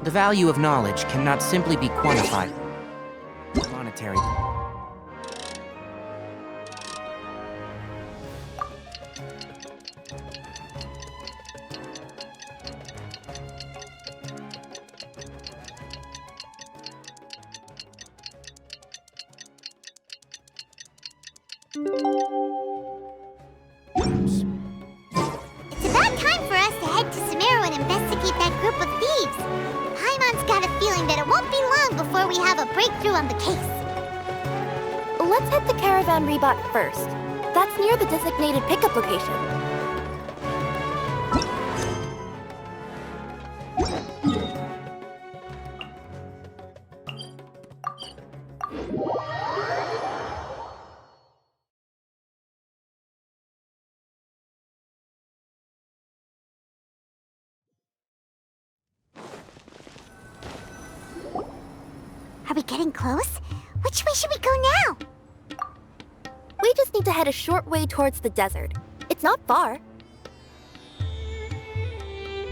The value of knowledge cannot simply be quantified. Monetary. It's about time for us to head to Sumeru and investigate that group of thieves. Paimon's got a feeling that it won't be long before we have a breakthrough on the case. Let's head to Caravan Rebot first. That's near the designated pickup location. Are we getting close? Which way should we go now? We just need to head a short way towards the desert. It's not far.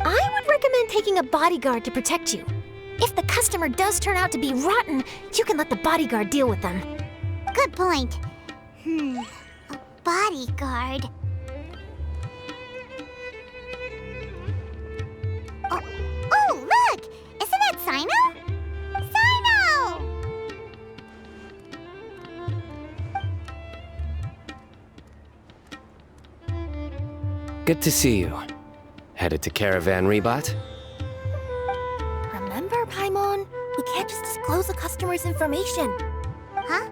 I would recommend taking a bodyguard to protect you. If the customer does turn out to be rotten, you can let the bodyguard deal with them. Good point. A bodyguard. Oh, look! Isn't that Sino? Sino! Good to see you. Headed to Caravan Rebot? Remember, Paimon? We can't just disclose a customer's information. Huh?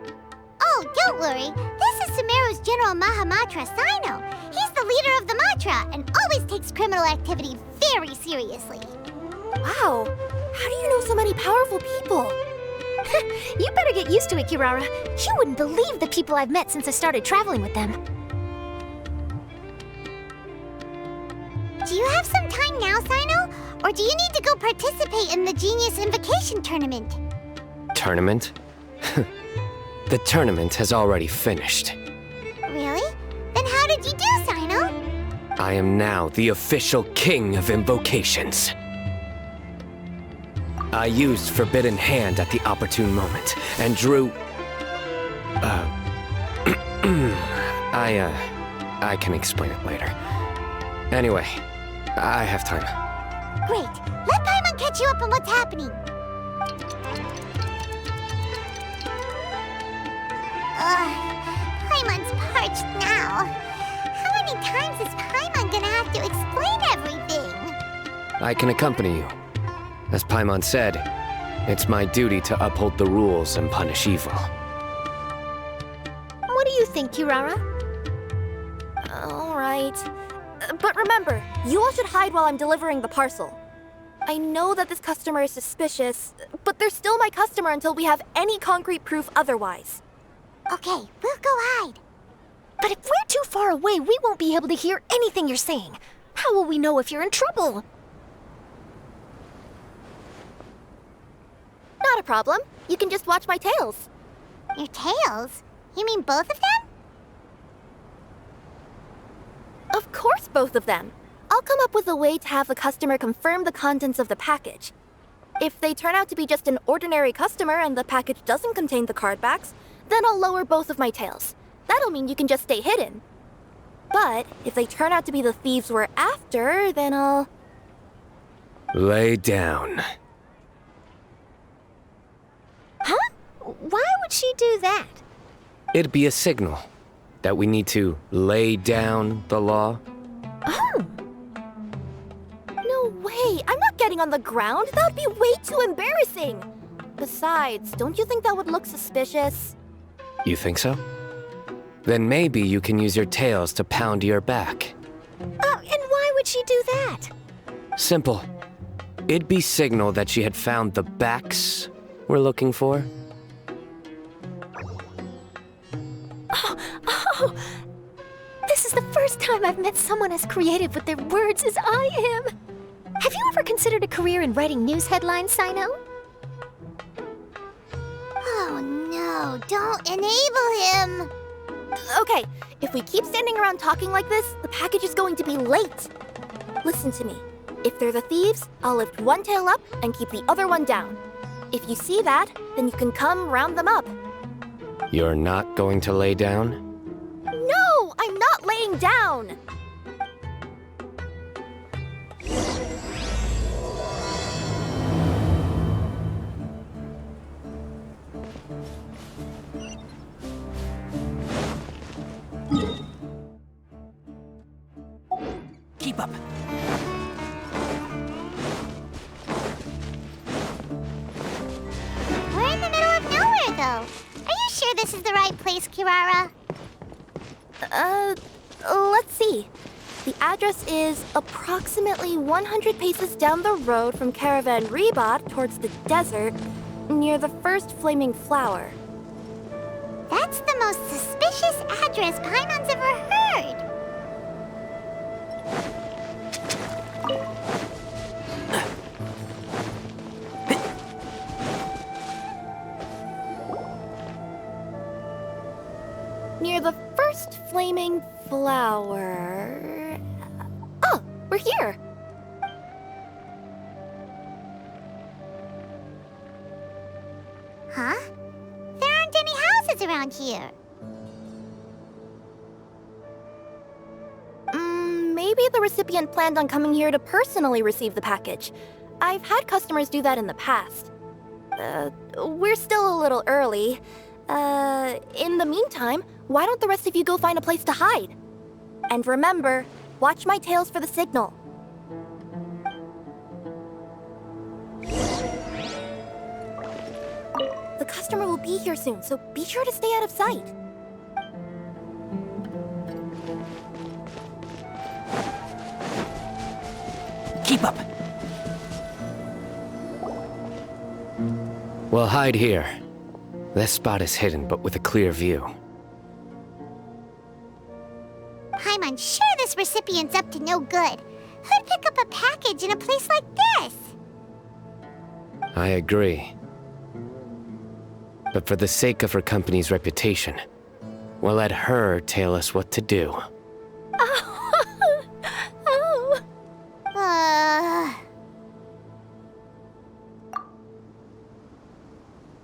Oh, don't worry. This is Sumeru's General Mahamatra, Sino. He's the leader of the Matra and always takes criminal activity very seriously. Wow, how do you know so many powerful people? You better get used to it, Kirara. You wouldn't believe the people I've met since I started traveling with them. Do you have some time now, Sino? Or do you need to go participate in the Genius Invocation tournament? Tournament? The tournament has already finished. Really? Then how did you do, Sino? I am now the official king of invocations. I used Forbidden Hand at the opportune moment, and drew... I can explain it later. Anyway, I have time. Great. Let Paimon catch you up on what's happening. Paimon's parched now. How many times is Paimon gonna have to explain everything? I can accompany you. As Paimon said, it's my duty to uphold the rules and punish evil. What do you think, Kirara? All right. But remember, you all should hide while I'm delivering the parcel. I know that this customer is suspicious, but they're still my customer until we have any concrete proof otherwise. Okay, we'll go hide. But if we're too far away, we won't be able to hear anything you're saying. How will we know if you're in trouble? Not a problem. You can just watch my tails. Your tails? You mean both of them? Of course, both of them. I'll come up with a way to have the customer confirm the contents of the package. If they turn out to be just an ordinary customer and the package doesn't contain the card backs, then I'll lower both of my tails. That'll mean you can just stay hidden. But if they turn out to be the thieves we're after, then I'll... Lay down. Huh? Why would she do that? It'd be a signal that we need to lay down the law. Oh. No way! I'm not getting on the ground! That would be way too embarrassing! Besides, don't you think that would look suspicious? You think so? Then maybe you can use your tails to pound your back. Oh, and why would she do that? Simple. It'd be signal that she had found the backs we're looking for. Oh, this is the first time I've met someone as creative with their words as I am. Have you ever considered a career in writing news headlines, Sino? Oh no, don't enable him! Okay, if we keep standing around talking like this, the package is going to be late. Listen to me. If they're the thieves, I'll lift one tail up and keep the other one down. If you see that, then you can come round them up. You're not going to lay down? No, I'm not laying down! Keep up. We're in the middle of nowhere, though. Are you sure this is the right place, Kirara? Let's see. The address is approximately 100 paces down the road from Caravan Rebat towards the desert, near the first flaming flower. That's the most suspicious address Paimon's ever heard. Near the first flaming flower... Oh, we're here! Huh? There aren't any houses around here. Maybe the recipient planned on coming here to personally receive the package. I've had customers do that in the past. We're still a little early. In the meantime, why don't the rest of you go find a place to hide? And remember, watch my tails for the signal. The customer will be here soon, so be sure to stay out of sight. Keep up. We'll hide here. This spot is hidden, but with a clear view. Paimon's sure this recipient's up to no good. Who'd pick up a package in a place like this? I agree. But for the sake of her company's reputation, we'll let her tell us what to do. Oh.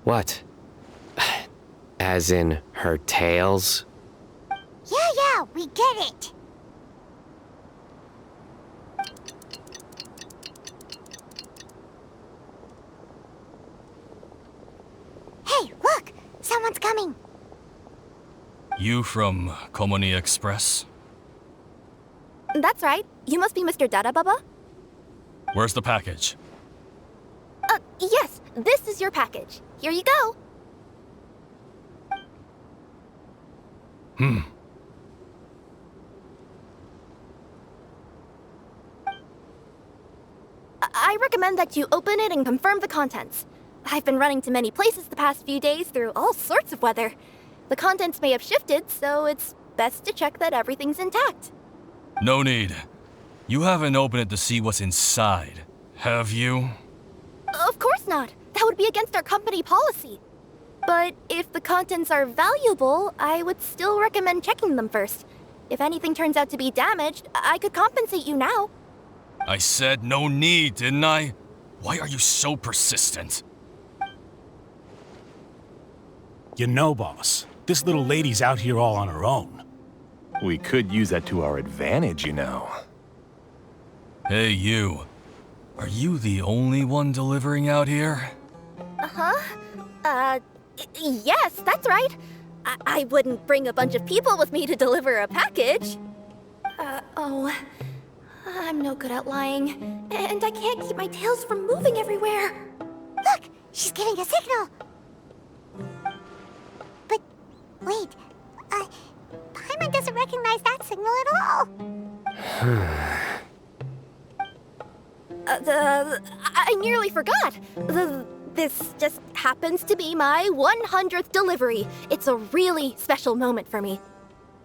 What? As in her tails? Yeah, we get it. Hey, look! Someone's coming. You from Komoni Express? That's right. You must be Mr. Dada Baba? Where's the package? Yes, this is your package. Here you go. I recommend that you open it and confirm the contents. I've been running to many places the past few days through all sorts of weather. The contents may have shifted, so it's best to check that everything's intact. No need. You haven't opened it to see what's inside, have you? Of course not. That would be against our company policy. But if the contents are valuable, I would still recommend checking them first. If anything turns out to be damaged, I could compensate you now. I said no need, didn't I? Why are you so persistent? You know, boss, this little lady's out here all on her own. We could use that to our advantage, you know. Hey, you. Are you the only one delivering out here? Yes, that's right. I wouldn't bring a bunch of people with me to deliver a package. I'm no good at lying, and I can't keep my tails from moving everywhere. Look! She's giving a signal! But, wait, Paimon doesn't recognize that signal at all! I nearly forgot. This just happens to be my 100th delivery. It's a really special moment for me.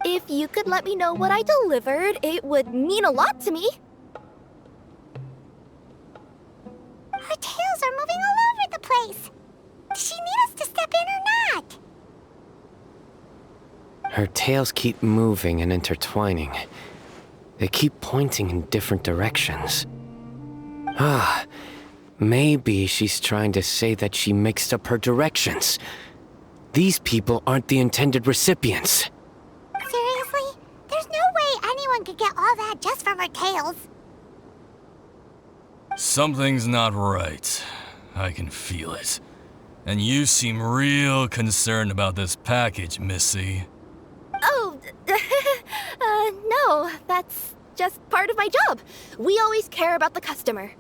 If you could let me know what I delivered, it would mean a lot to me. Her tails are moving all over the place! Does she need us to step in or not? Her tails keep moving and intertwining. They keep pointing in different directions. Maybe she's trying to say that she mixed up her directions. These people aren't the intended recipients. Seriously? There's no way anyone could get all that just from her tales. Something's not right. I can feel it. And you seem real concerned about this package, Missy. Oh, no, that's just part of my job. We always care about the customer.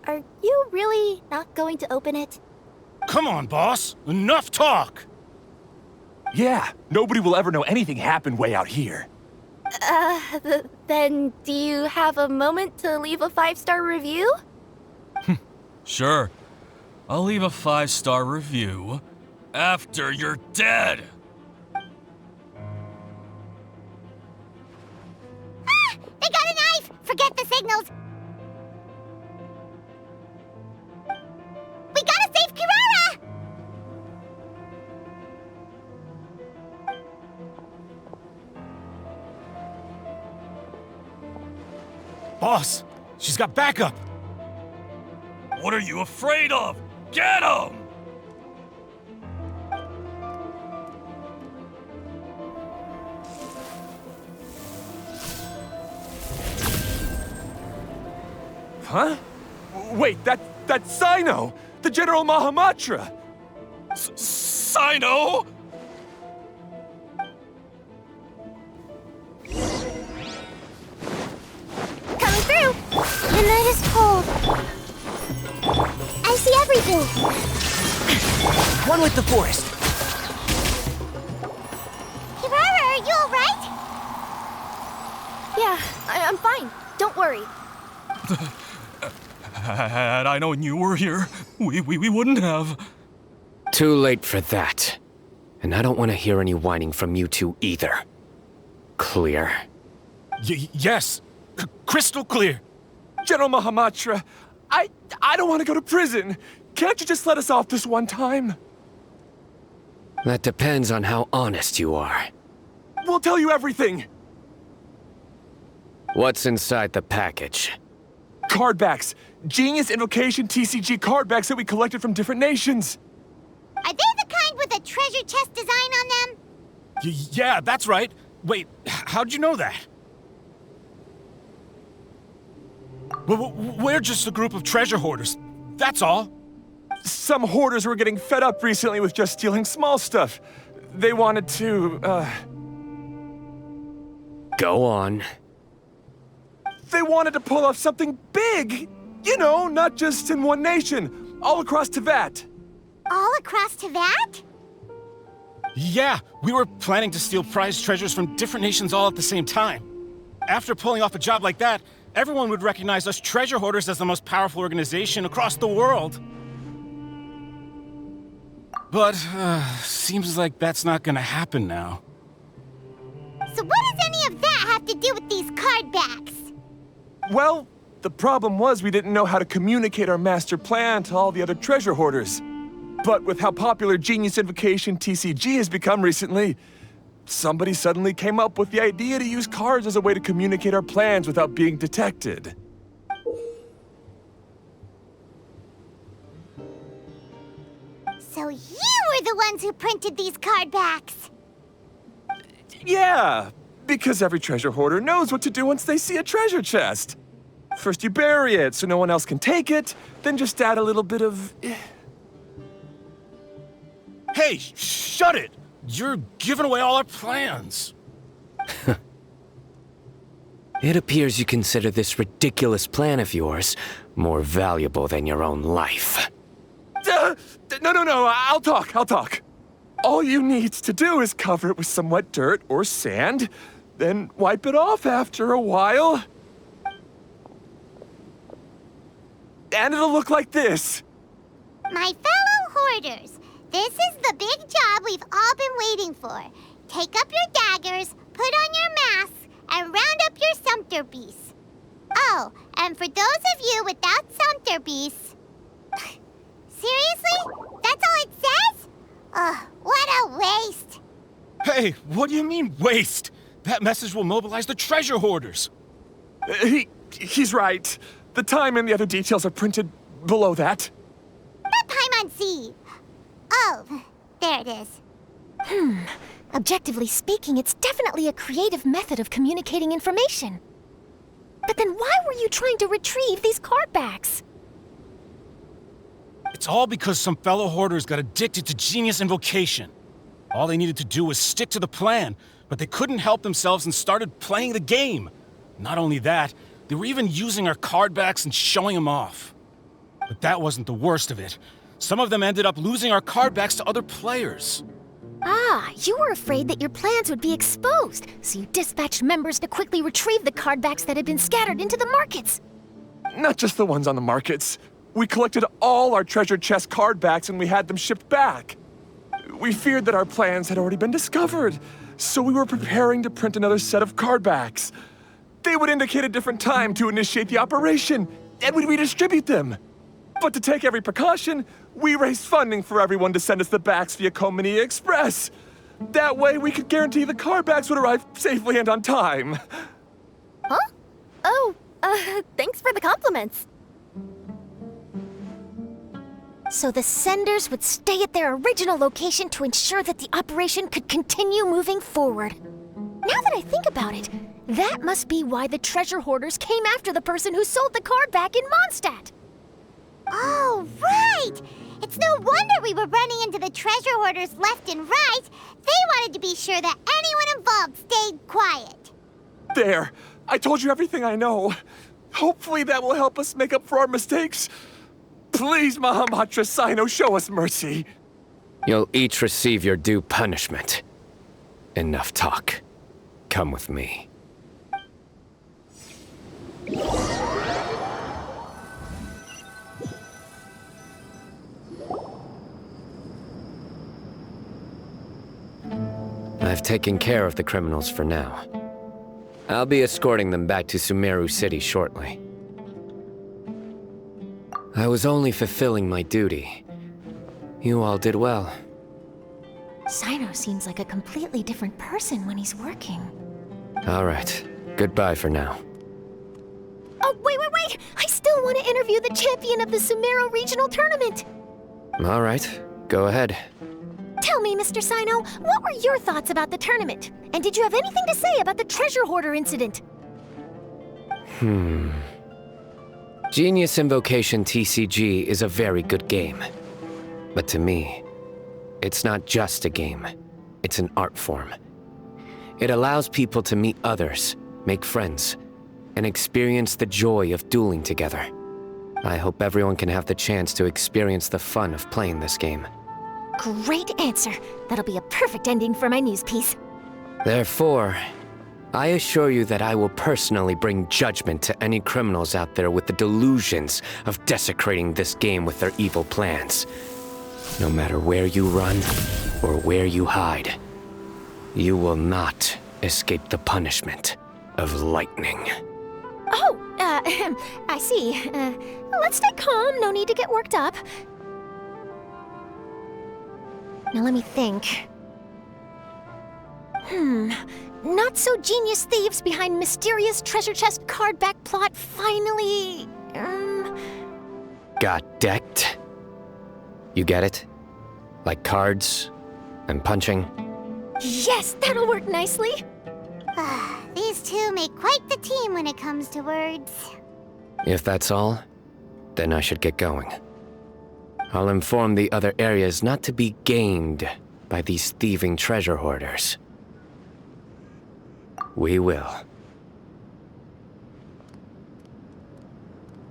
Are you really not going to open it? Come on, boss. Enough talk. Yeah, nobody will ever know anything happened way out here. Then do you have a moment to leave a 5-star review? Sure. I'll leave a 5-star review after you're dead. They got a knife! Forget the signals! We gotta save Kirara! Boss, she's got backup. What are you afraid of? Get him! Huh? Wait, that's Sino! The General Mahamatra! Sino? Coming through! The night is cold. I see everything. One with the forest. Kirara, are you alright? Yeah, I'm fine. Don't worry. Had I known you were here, we wouldn't have. Too late for that. And I don't want to hear any whining from you two either. Clear? Yes. Crystal clear. General Mahamatra, I don't want to go to prison. Can't you just let us off this one time? That depends on how honest you are. We'll tell you everything. What's inside the package? Card backs. Genius Invocation TCG card backs that we collected from different nations. Are they the kind with a treasure chest design on them? Yeah, that's right. Wait, how'd you know that? We're just a group of treasure hoarders. That's all. Some hoarders were getting fed up recently with just stealing small stuff. They wanted to, Go on. They wanted to pull off something big! You know, not just in one nation, all across Teyvat. All across Teyvat? Yeah, we were planning to steal prized treasures from different nations all at the same time. After pulling off a job like that, everyone would recognize us treasure hoarders as the most powerful organization across the world. But, seems like that's not gonna happen now. So what does any of that have to do with these card backs? Well, the problem was we didn't know how to communicate our master plan to all the other treasure hoarders. But with how popular Genius Invocation TCG has become recently, somebody suddenly came up with the idea to use cards as a way to communicate our plans without being detected. So you were the ones who printed these card backs? Yeah, because every treasure hoarder knows what to do once they see a treasure chest. First you bury it so no one else can take it, then just add a little bit of... Hey, shut it! You're giving away all our plans. It appears you consider this ridiculous plan of yours more valuable than your own life. No, I'll talk. All you need to do is cover it with some wet dirt or sand, then wipe it off after a while. And it'll look like this. My fellow hoarders, this is the big job we've all been waiting for. Take up your daggers, put on your masks, and round up your sumpter beasts. Oh, and for those of you without sumpter beasts... Seriously? That's all it says? Ugh, what a waste. Hey, what do you mean, waste? That message will mobilize the treasure hoarders. He's right. The time and the other details are printed below that. That Paimon Z. Oh, there it is. Objectively speaking, it's definitely a creative method of communicating information. But then why were you trying to retrieve these card backs? It's all because some fellow hoarders got addicted to genius invocation. All they needed to do was stick to the plan, but they couldn't help themselves and started playing the game. Not only that, they were even using our card backs and showing them off. But that wasn't the worst of it. Some of them ended up losing our card backs to other players. Ah, you were afraid that your plans would be exposed, so you dispatched members to quickly retrieve the card backs that had been scattered into the markets. Not just the ones on the markets. We collected all our treasure chest card backs and we had them shipped back. We feared that our plans had already been discovered, so we were preparing to print another set of card backs. They would indicate a different time to initiate the operation, and we'd redistribute them. But to take every precaution, we raised funding for everyone to send us the backs via Komini Express. That way, we could guarantee the card backs would arrive safely and on time. Huh? Oh, thanks for the compliments. So the senders would stay at their original location to ensure that the operation could continue moving forward. Now that I think about it, that must be why the treasure hoarders came after the person who sold the card back in Mondstadt. Oh, right! It's no wonder we were running into the treasure hoarders left and right. They wanted to be sure that anyone involved stayed quiet. There, I told you everything I know. Hopefully that will help us make up for our mistakes. Please, Mahamatra Sino, show us mercy. You'll each receive your due punishment. Enough talk. Come with me. I've taken care of the criminals for now. I'll be escorting them back to Sumeru City shortly. I was only fulfilling my duty. You all did well. Sino seems like a completely different person when he's working. All right. Goodbye for now. Oh, wait! I still want to interview the champion of the Sumeru Regional Tournament! All right. Go ahead. Tell me, Mr. Sino, what were your thoughts about the tournament? And did you have anything to say about the treasure hoarder incident? Genius Invocation TCG is a very good game. But to me, it's not just a game. It's an art form. It allows people to meet others, make friends, and experience the joy of dueling together. I hope everyone can have the chance to experience the fun of playing this game. Great answer. That'll be a perfect ending for my news piece. Therefore, I assure you that I will personally bring judgment to any criminals out there with the delusions of desecrating this game with their evil plans. No matter where you run or where you hide, you will not escape the punishment of lightning. Oh, I see. Let's stay calm. No need to get worked up. Now let me think. Not so genius thieves behind mysterious treasure chest card back plot finally... Got decked? You get it? Like cards and punching? Yes, that'll work nicely. These two make quite the team when it comes to words. If that's all, then I should get going. I'll inform the other areas not to be gamed by these thieving treasure hoarders. We will.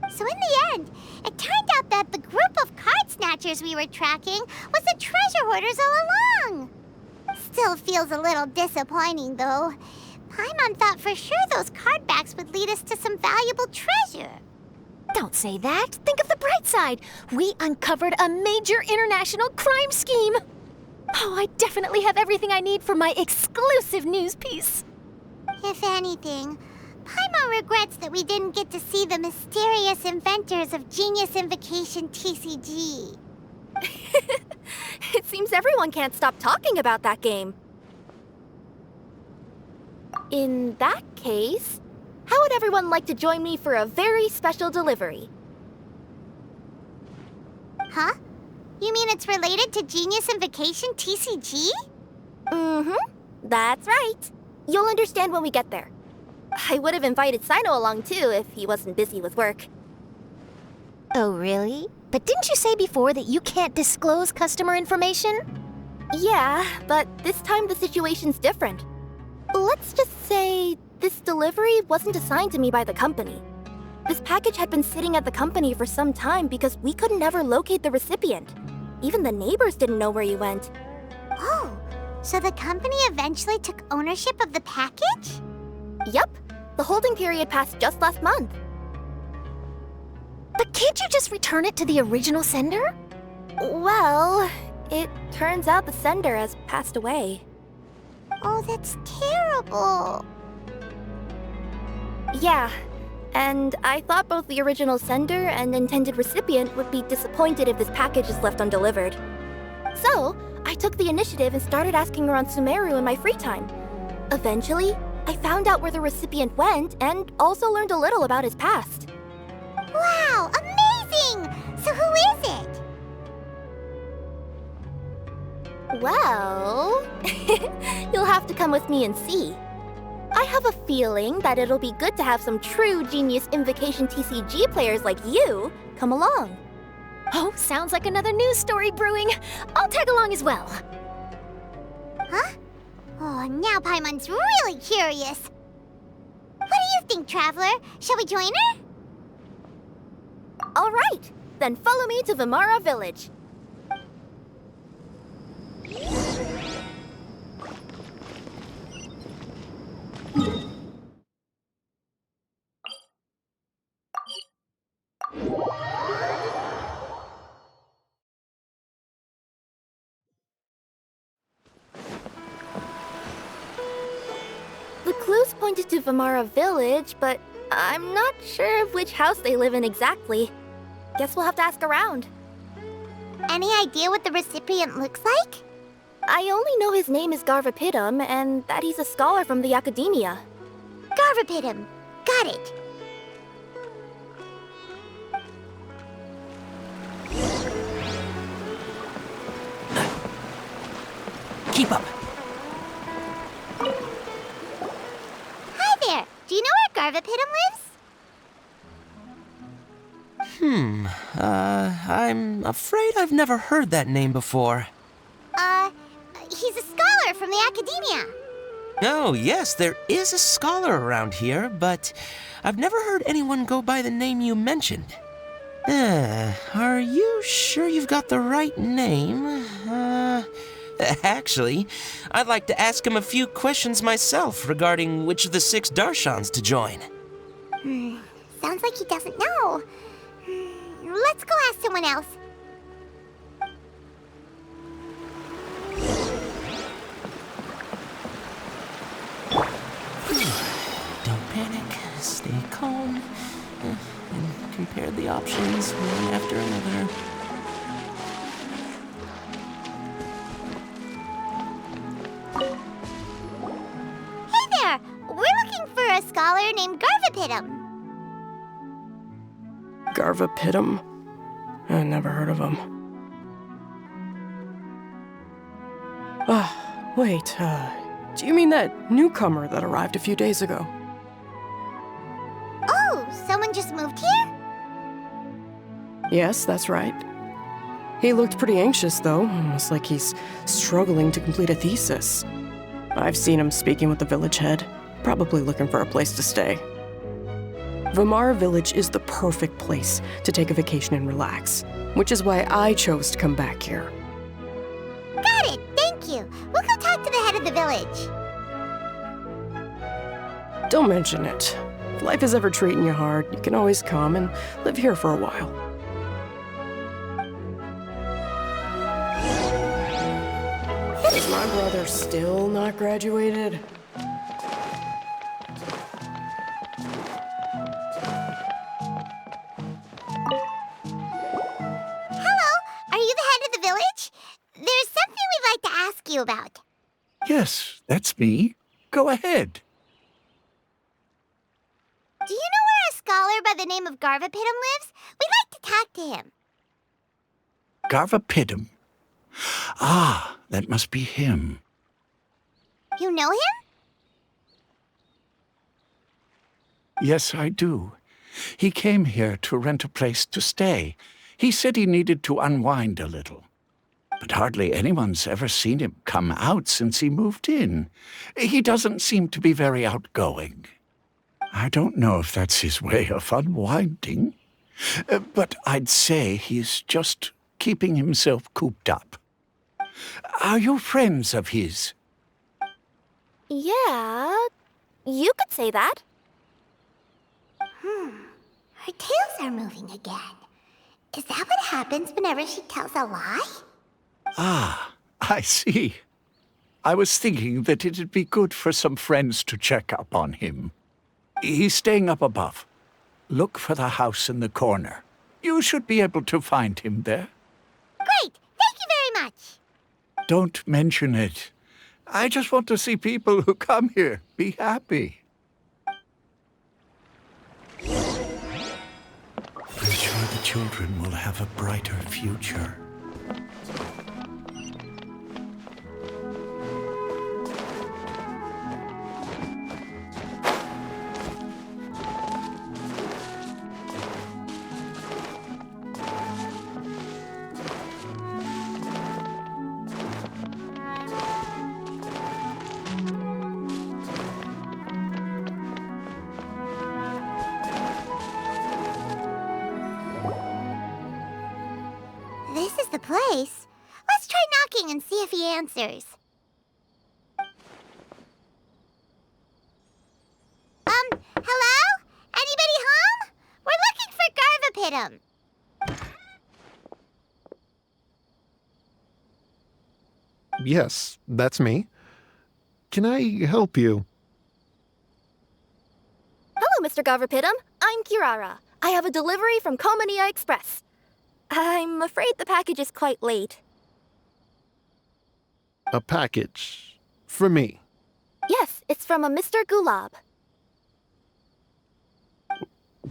So in the end, it turned out that the group of card snatchers we were tracking was the treasure hoarders all along. Still feels a little disappointing, though. Paimon thought for sure those card backs would lead us to some valuable treasure. Don't say that. Think of the bright side. We uncovered a major international crime scheme. Oh, I definitely have everything I need for my exclusive news piece. If anything, Paimon regrets that we didn't get to see the mysterious inventors of Genius Invocation TCG. It seems everyone can't stop talking about that game. In that case, How would everyone like to join me for a very special delivery? Huh? You mean it's related to Genius Invocation TCG? Mm-hmm. That's right. You'll understand when we get there. I would have invited Sino along too if he wasn't busy with work. Oh, really? But didn't you say before that you can't disclose customer information? Yeah, but this time the situation's different. Let's just say this delivery wasn't assigned to me by the company. This package had been sitting at the company for some time because we could never locate the recipient. Even the neighbors didn't know where he went. Oh, so the company eventually took ownership of the package? Yup, the holding period passed just last month. But can't you just return it to the original sender? Well, it turns out the sender has passed away. Oh, that's terrible. Yeah, and I thought both the original sender and intended recipient would be disappointed if this package is left undelivered. So, I took the initiative and started asking around Sumeru in my free time. Eventually, I found out where the recipient went and also learned a little about his past. Wow, amazing! So who is it? Well, you'll have to come with me and see. I have a feeling that it'll be good to have some true Genius Invocation TCG players like you come along. Oh, sounds like another news story brewing. I'll tag along as well. Huh? Oh, now Paimon's really curious. What do you think, Traveler? Shall we join her? All right, then follow me to Vimara Village. The clues pointed to Vimara Village, but I'm not sure of which house they live in exactly. Guess we'll have to ask around. Any idea what the recipient looks like? I only know his name is Garvipidam and that he's a scholar from the academia. Garvipidam. Got it. Keep up. Hi there. Do you know where Garvipidam lives? I'm afraid I've never heard that name before. He's a scholar from the academia. Oh, yes, there is a scholar around here, but I've never heard anyone go by the name you mentioned. Are you sure you've got the right name? Actually, I'd like to ask him a few questions myself regarding which of the 6 Darshans to join. Sounds like he doesn't know. Let's go ask someone else. Don't panic, stay calm, and compare the options one after another. Hey there! We're looking for a scholar named Garvipidam. Garvipidam? I never heard of him. Wait, do you mean that newcomer that arrived a few days ago? Oh, someone just moved here? Yes, that's right. He looked pretty anxious, though, almost like he's struggling to complete a thesis. I've seen him speaking with the village head, probably looking for a place to stay. Vimara Village is the perfect place to take a vacation and relax, which is why I chose to come back here. Got it, thank you. We'll go talk to the head of the village. Don't mention it. If life is ever treating you hard, you can always come and live here for a while. Is my brother still not graduated? Hello, are you the head of the village? There's something we'd like to ask you about. Yes, that's me. Go ahead. Do you know where a scholar by the name of Garvipidam lives? We'd like to talk to him. Garvipidam. Ah, that must be him. You know him? Yes, I do. He came here to rent a place to stay. He said he needed to unwind a little. But hardly anyone's ever seen him come out since he moved in. He doesn't seem to be very outgoing. I don't know if that's his way of unwinding, but I'd say he's just keeping himself cooped up. Are you friends of his? Yeah, you could say that. Her tails are moving again. Is that what happens whenever she tells a lie? Ah, I see. I was thinking that it'd be good for some friends to check up on him. He's staying up above. Look for the house in the corner. You should be able to find him there. Great! Thank you very much! Don't mention it. I just want to see people who come here be happy. I'm sure the children will have a brighter future. This is the place. Let's try knocking and see if he answers. Hello? Anybody home? We're looking for Garvipidam. Yes, that's me. Can I help you? Hello, Mr. Garvipidam. I'm Kirara. I have a delivery from Komania Express. I'm afraid the package is quite late. A package? For me? Yes, it's from a Mr. Gulab.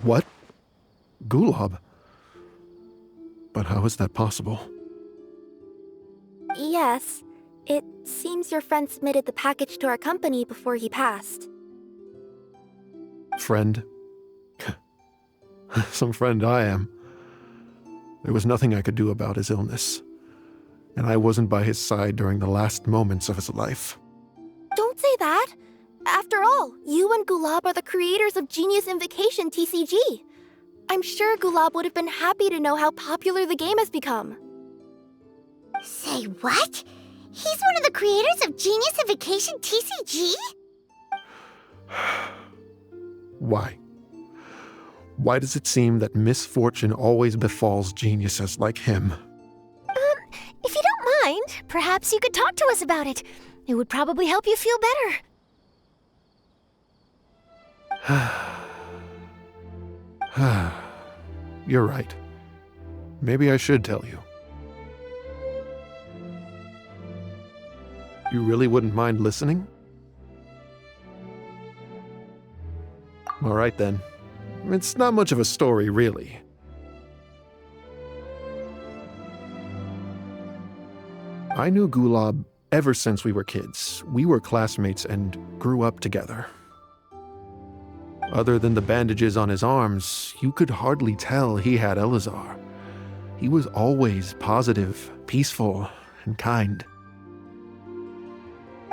What? Gulab? But how is that possible? Yes, it seems your friend submitted the package to our company before he passed. Friend? Some friend I am. There was nothing I could do about his illness, and I wasn't by his side during the last moments of his life. Don't say that! After all, you and Gulab are the creators of Genius Invocation TCG. I'm sure Gulab would have been happy to know how popular the game has become. Say what? He's one of the creators of Genius Invocation TCG? Why? Why does it seem that misfortune always befalls geniuses like him? If you don't mind, perhaps you could talk to us about it. It would probably help you feel better. You're right. Maybe I should tell you. You really wouldn't mind listening? All right then. It's not much of a story, really. I knew Gulab ever since we were kids. We were classmates and grew up together. Other than the bandages on his arms, you could hardly tell he had Elazar. He was always positive, peaceful, and kind.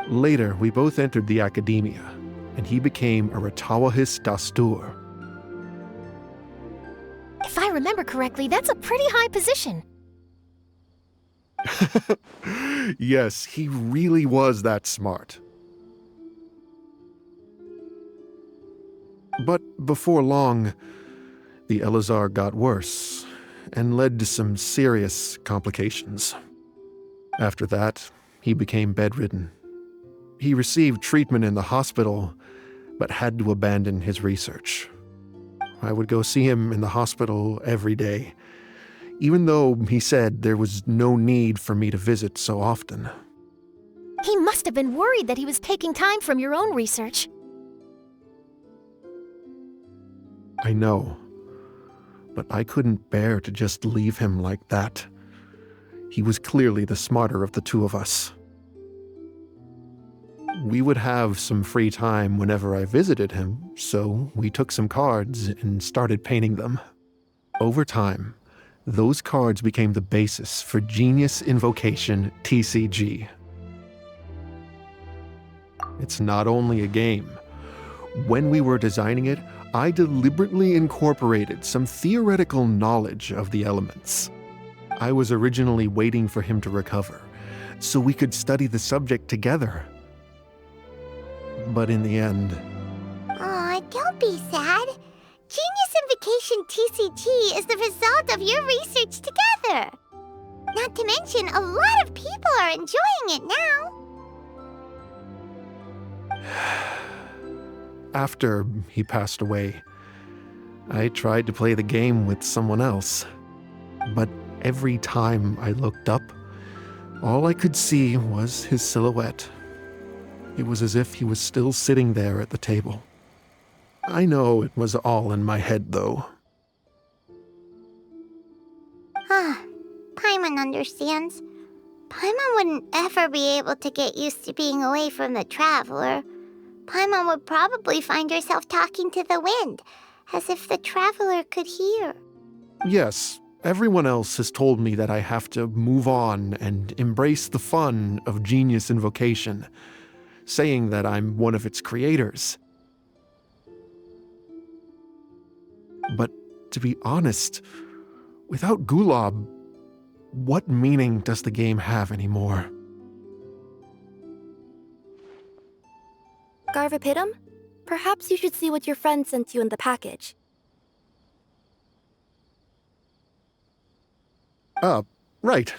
Later, we both entered the academia, and he became a Ratawahis Dastur. If I remember correctly, that's a pretty high position. Yes, he really was that smart. But before long, the Elazar got worse and led to some serious complications. After that, he became bedridden. He received treatment in the hospital, but had to abandon his research. I would go see him in the hospital every day, even though he said there was no need for me to visit so often. He must have been worried that he was taking time from your own research. I know. But I couldn't bear to just leave him like that. He was clearly the smarter of the two of us. We would have some free time whenever I visited him, so we took some cards and started painting them. Over time, those cards became the basis for Genius Invocation TCG. It's not only a game. When we were designing it, I deliberately incorporated some theoretical knowledge of the elements. I was originally waiting for him to recover, so we could study the subject together. But in the end... Aw, don't be sad. Genius Invocation TCG is the result of your research together. Not to mention, a lot of people are enjoying it now. After he passed away, I tried to play the game with someone else. But every time I looked up, all I could see was his silhouette. It was as if he was still sitting there at the table. I know it was all in my head, though. Paimon understands. Paimon wouldn't ever be able to get used to being away from the Traveler. Paimon would probably find herself talking to the wind, as if the Traveler could hear. Yes, everyone else has told me that I have to move on and embrace the fun of Genius Invocation, saying that I'm one of its creators. But to be honest, without Gulab, what meaning does the game have anymore? Garvipidam, perhaps you should see what your friend sent you in the package. Right.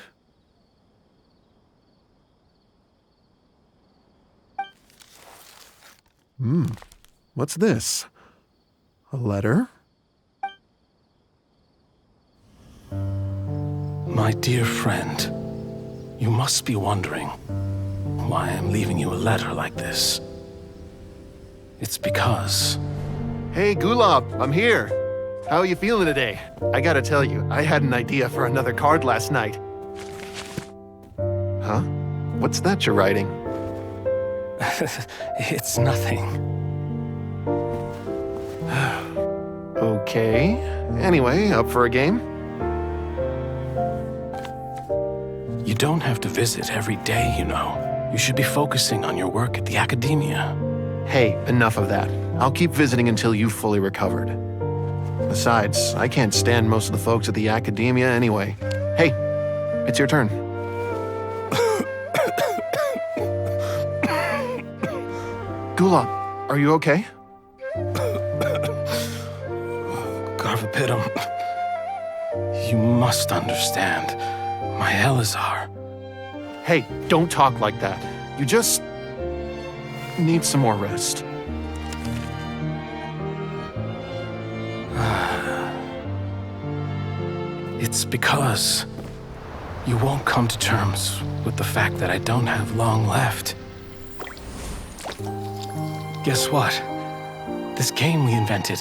What's this? A letter? My dear friend, you must be wondering why I'm leaving you a letter like this. It's because... Hey, Gulab, I'm here. How are you feeling today? I gotta tell you, I had an idea for another card last night. Huh? What's that you're writing? It's nothing. Okay. Anyway, up for a game? You don't have to visit every day, you know. You should be focusing on your work at the academia. Hey, enough of that. I'll keep visiting until you've fully recovered. Besides, I can't stand most of the folks at the academia anyway. Hey, it's your turn. Gulab, are you okay? Garvipidam, you must understand. My Elazar. Hey, don't talk like that. You just need some more rest. It's because you won't come to terms with the fact that I don't have long left. Guess what? This game we invented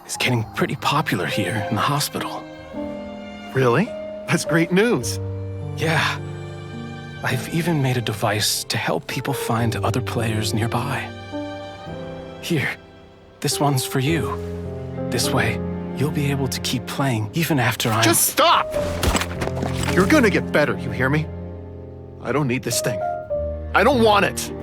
is getting pretty popular here in the hospital. Really? That's great news. Yeah. I've even made a device to help people find other players nearby. Here, this one's for you. This way, you'll be able to keep playing even after I'm... Just stop! You're gonna get better, you hear me? I don't need this thing. I don't want it!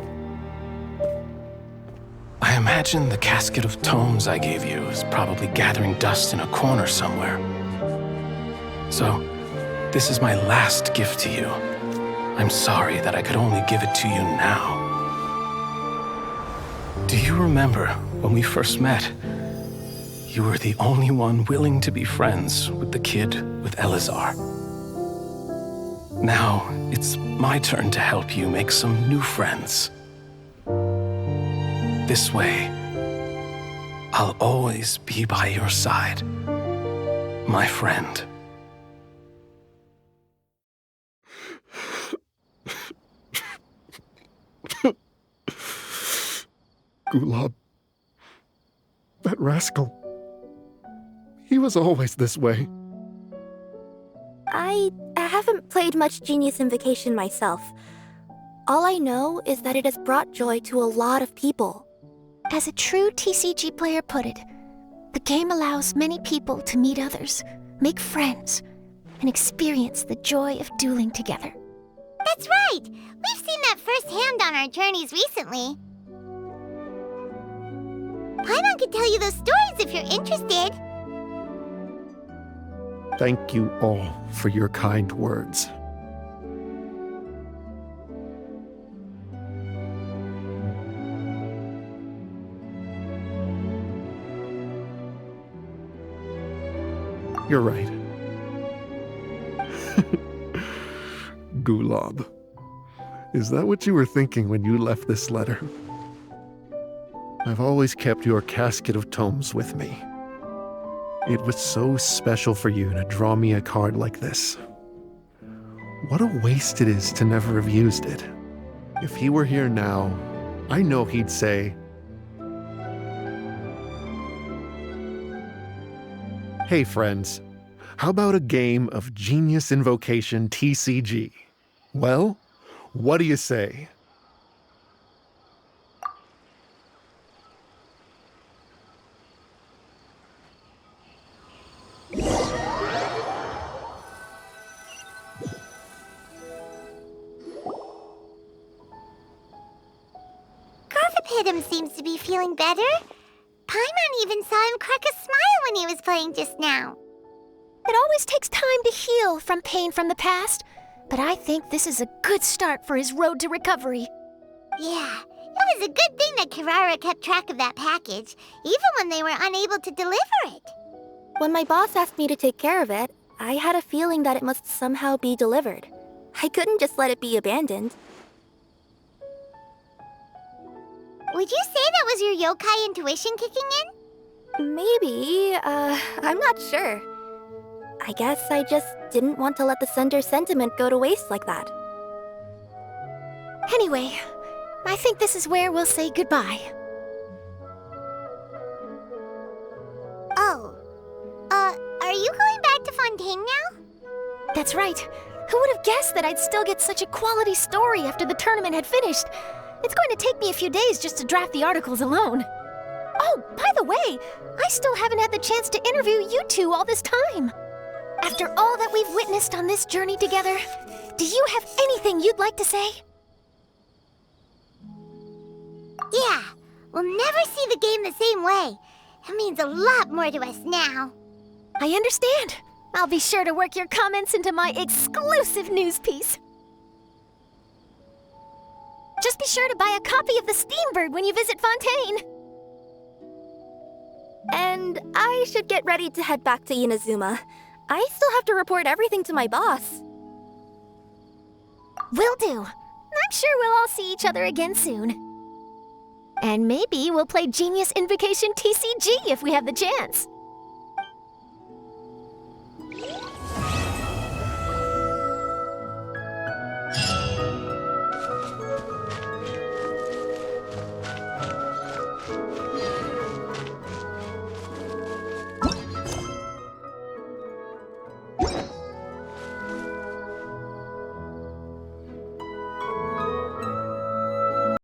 I imagine the casket of tomes I gave you is probably gathering dust in a corner somewhere. So, this is my last gift to you. I'm sorry that I could only give it to you now. Do you remember when we first met? You were the only one willing to be friends with the kid with Elazar. Now, it's my turn to help you make some new friends. This way, I'll always be by your side, my friend. Gulab. That rascal. He was always this way. I haven't played much Genius Invocation myself. All I know is that it has brought joy to a lot of people. As a true TCG player put it, the game allows many people to meet others, make friends, and experience the joy of dueling together. That's right! We've seen that firsthand on our journeys recently. Paimon could tell you those stories if you're interested. Thank you all for your kind words. You're right. Gulab. Is that what you were thinking when you left this letter? I've always kept your casket of tomes with me. It was so special for you to draw me a card like this. What a waste it is to never have used it. If he were here now, I know he'd say, "Hey friends, how about a game of Genius Invocation TCG? Well, what do you say?" Garvipidam seems to be feeling better. Paimon even saw him crack a smile when he was playing just now. It always takes time to heal from pain from the past, but I think this is a good start for his road to recovery. Yeah, it was a good thing that Kirara kept track of that package, even when they were unable to deliver it. When my boss asked me to take care of it, I had a feeling that it must somehow be delivered. I couldn't just let it be abandoned. Would you say that was your yokai intuition kicking in? Maybe, I'm not sure. I guess I just didn't want to let the sender's sentiment go to waste like that. Anyway, I think this is where we'll say goodbye. Oh. Are you going back to Fontaine now? That's right. Who would have guessed that I'd still get such a quality story after the tournament had finished? It's going to take me a few days just to draft the articles alone. Oh, by the way, I still haven't had the chance to interview you two all this time. After all that we've witnessed on this journey together, do you have anything you'd like to say? Yeah, we'll never see the game the same way. It means a lot more to us now. I understand. I'll be sure to work your comments into my exclusive news piece. Just be sure to buy a copy of the Steambird when you visit Fontaine. And I should get ready to head back to Inazuma. I still have to report everything to my boss. Will do. I'm sure we'll all see each other again soon. And maybe we'll play Genius Invocation TCG if we have the chance.